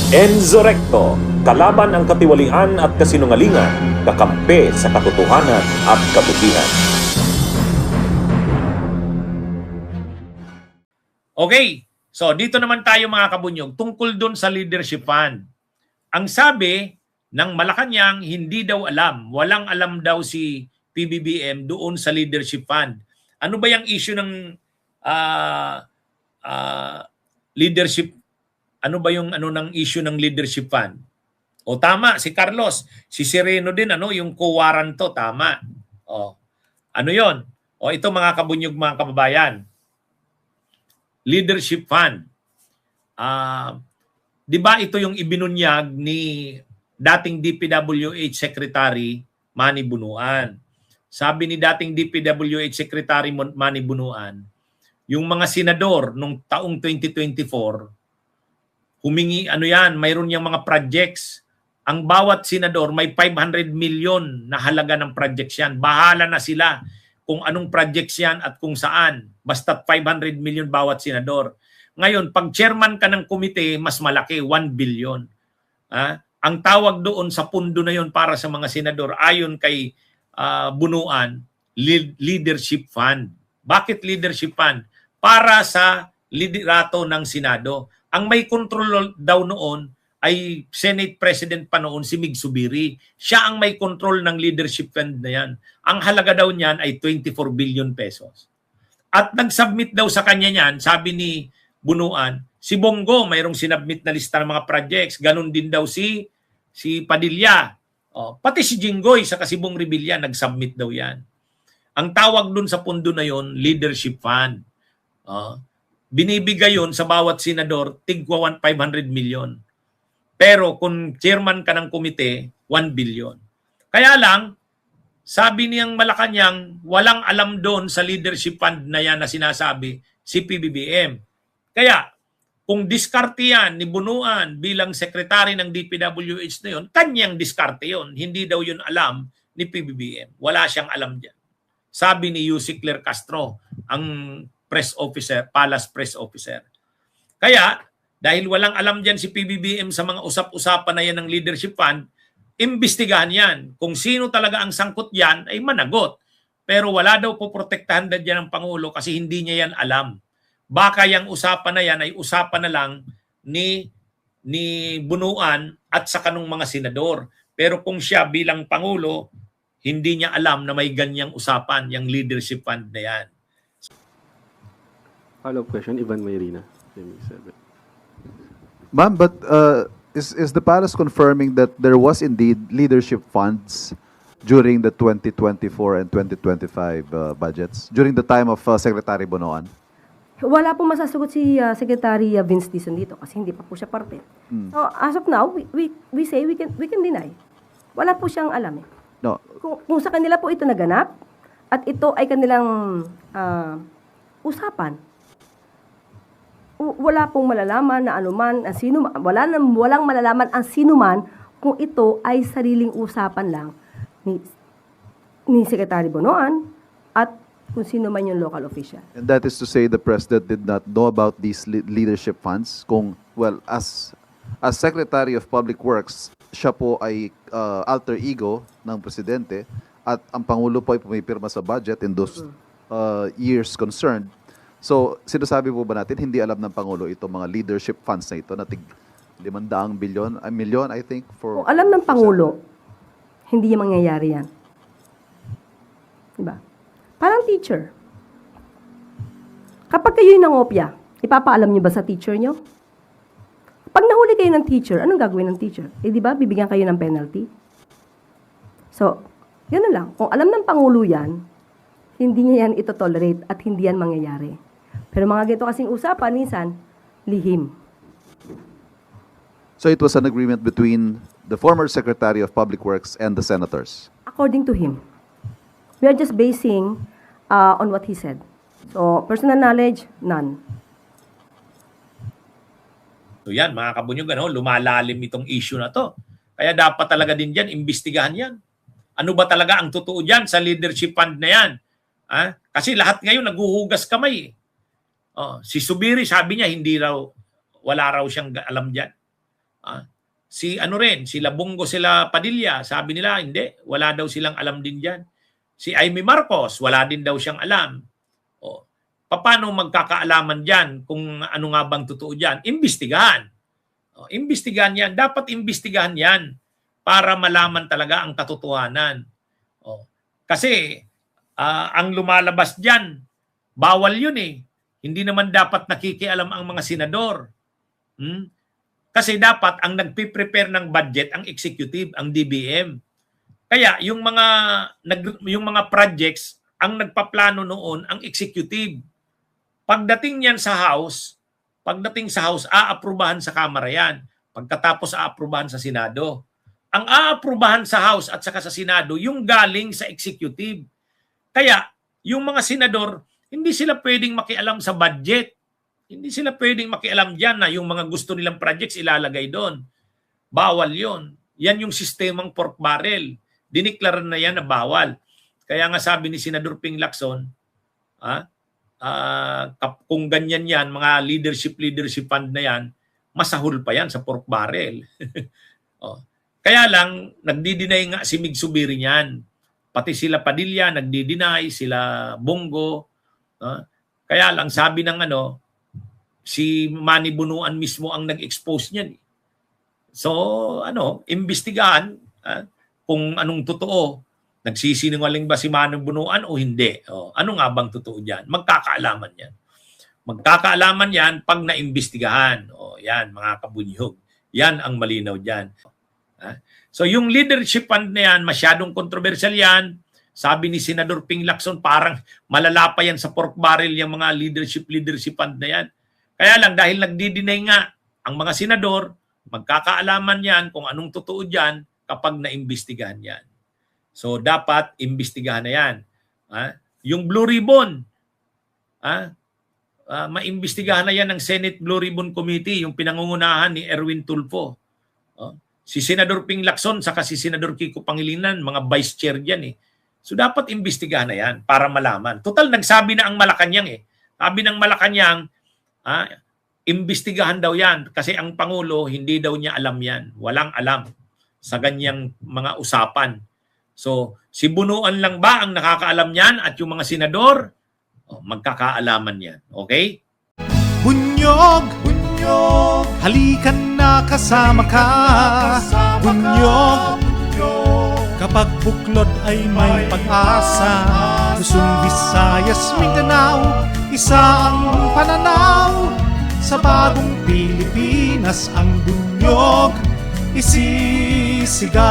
Enzo Recto, kalaban ang katiwalian at kasinungalingan, kakampi sa katotohanan at kabutihan. Okay, so dito naman tayo mga kabunyog, tungkol dun sa leadership fund. Ang sabi ng Malacanang, hindi daw alam, walang alam daw si PBBM doon sa leadership fund. Ano ba yung issue ng leadership? Ano ba yung ng issue ng leadership fund? O tama, si Carlos, si Sereno din, yung co-waranto, tama. O, ano yon? O ito mga kabunyog, mga kababayan. Leadership fund. Di ba ito yung ibinunyag ni dating DPWH Secretary Manny Bunuan? Sabi ni dating DPWH Secretary Manny Bunuan, yung mga senador nung taong 2024, humingi, mayroon niyang mga projects. Ang bawat senador may 500 million na halaga ng projects yan. Bahala na sila kung anong projects yan at kung saan. Basta 500 million bawat senador. Ngayon, pag chairman ka ng komite, mas malaki, 1 billion. Ang tawag doon sa pundo na yon para sa mga senador, ayon kay Bunuan, leadership fund. Bakit leadership fund? Para sa liderato ng Senado. Ang may control daw noon ay Senate President pa noon si Mig Zubiri. Siya ang may control ng leadership fund na yan. Ang halaga daw niyan ay 24 billion pesos. At nag-submit daw sa kanya niyan, sabi ni Bunuan, si Bongo mayroong sinubmit na lista ng mga projects. Ganon din daw si Padilla. Pati si Jinggoy sa Kasibong Rebilla nag-submit daw yan. Ang tawag dun sa pundo na yon, leadership fund. Binibigay yon sa bawat senador, tigwa 500 million. Pero kung chairman ka ng komite, 1 billion. Kaya lang, sabi niyang Malacanang, walang alam doon sa leadership fund na yan na sinasabi si PBBM. Kaya, kung diskarte yan ni Bunuan bilang sekretary ng DPWH na yun, kanyang diskarte yun. Hindi daw yun alam ni PBBM. Wala siyang alam dyan. Sabi ni Yussi Claire Castro, ang press officer, Palace press officer. Kaya, dahil walang alam dyan si PBBM sa mga usap-usapan na yan ng leadership fund, imbestigahan yan. Kung sino talaga ang sangkot yan, ay managot. Pero wala daw po protektahan dyan ng Pangulo kasi hindi niya yan alam. Baka yung usapan na yan ay usapan na lang ni Bunuan at sa kanong mga senador. Pero kung siya bilang Pangulo, hindi niya alam na may ganyang usapan, yung leadership fund na yan. Follow-up question, Ivan Mayrina. Ma'am, but is the palace confirming that there was indeed leadership funds during the 2024 and 2025 budgets, during the time of Secretary Bonoan? Wala po masasagot si Secretary Vince Dizon dito kasi hindi pa po siya parte. So as of now, we say we can deny. Wala po siyang alam eh. No. Kung sa kanila po ito naganap at ito ay kanilang usapan, wala pong malalaman na anuman ang sino, walang malalaman ang sino man kung ito ay sariling usapan lang ni Secretary Bonoan at kung sino man yung local official. And that is to say the President did not know about these leadership funds kung, well, as Secretary of Public Works, siya po ay alter ego ng Presidente at ang Pangulo po ay pumipirma sa budget in those years concerned. So, sinasabi po ba natin, hindi alam ng Pangulo itong mga leadership funds na ito na tig 500 milyon, I think, for... Kung alam ng Pangulo, hindi yung mangyayari yan. Diba? Parang teacher. Kapag kayo'y nangopya, ipapaalam niyo ba sa teacher niyo? Pag nahuli kayo ng teacher, anong gagawin ng teacher? Di ba, bibigyan kayo ng penalty? So, yun lang. Kung alam ng Pangulo yan, hindi niya yan ito-tolerate at hindi yan mangyayari. Pero mga ganito kasing usapan, minsan, lihim. So it was an agreement between the former Secretary of Public Works and the senators? According to him. We are just basing on what he said. So, personal knowledge, none. So yan, mga kabunyog, lumalalim itong issue na to. Kaya dapat talaga din dyan, imbestigahan yan. Ano ba talaga ang totoo dyan sa leadership fund na yan? Kasi lahat ngayon naghuhugas kamay. Si Zubiri, sabi niya, wala raw siyang alam dyan. Si ano rin, sila Bongo, sila Padilla, sabi nila, hindi, wala daw silang alam din dyan. Si Amy Marcos, wala din daw siyang alam. O, paano magkakaalaman dyan kung ano nga bang totoo dyan? Imbestigahan. O, imbestigahan yan. Dapat imbestigahan yan para malaman talaga ang katotohanan. O, kasi ang lumalabas dyan, bawal yun eh. Hindi naman dapat nakikialam ang mga senador. Kasi dapat ang nagpe-prepare ng budget ang executive, ang DBM. Kaya yung mga projects ang nagpaplano noon ang executive. Pagdating niyan sa House, aaprubahan sa Kamara yan. Pagkatapos aaprubahan sa Senado. Ang aaprubahan sa House at saka sa Senado, yung galing sa executive. Kaya yung mga senador, hindi sila pwedeng makialam sa budget. Hindi sila pwedeng makialam dyan na yung mga gusto nilang projects ilalagay doon. Bawal yon. Yan yung sistemang pork barrel. Diniklara na yan na bawal. Kaya nga sabi ni Senador Ping Lacson, kung ganyan yan, mga leadership fund na yan, masahol pa yan sa pork barrel. Kaya lang, nagdi-deny nga si Mig Subiri niyan. Pati sila Padilla, nagdi-deny, sila Bongo. Kaya lang, sabi ng si Manny Bunuan mismo ang nag-expose niyan. So, imbestigahan kung anong totoo. Nagsisinungaling ba si Manny Bunuan o hindi? Ano nga bang totoo diyan? Magkakaalaman yan. Magkakaalaman yan pag naimbestigahan. Yan, mga kabunyog. Yan ang malinaw diyan. So, yung leadership fund na yan, masyadong kontrobersyal yan. Sabi ni Senador Ping Lacson, parang malala pa yan sa pork barrel yung mga leadership fund na yan. Kaya lang dahil nagdi-deny nga ang mga senador, magkakaalaman yan kung anong totoo dyan kapag naimbestigahan yan. So dapat imbestigahan na yan. Yung Blue Ribbon, maimbestigahan na yan ng Senate Blue Ribbon Committee, yung pinangungunahan ni Erwin Tulfo. Si Senador Ping Lacson saka si Senador Kiko Pangilinan, mga vice chair dyan eh. So dapat imbestigahan na yan para malaman. Total, nagsabi na ang Malacanang eh. Sabi ng Malacanang, imbestigahan daw yan kasi ang Pangulo hindi daw niya alam yan. Walang alam sa ganyang mga usapan. So, si Bunuan lang ba ang nakakaalam yan at yung mga senador? Magkakaalaman yan. Okay? Bunyog, bunyog, halikan na kasama ka. Bunyog, kapag buklod ay may pag-asa. Luzon, Visayas, Mindanao, isa ang pananaw. Sa bagong Pilipinas ang bunyog isisigaw.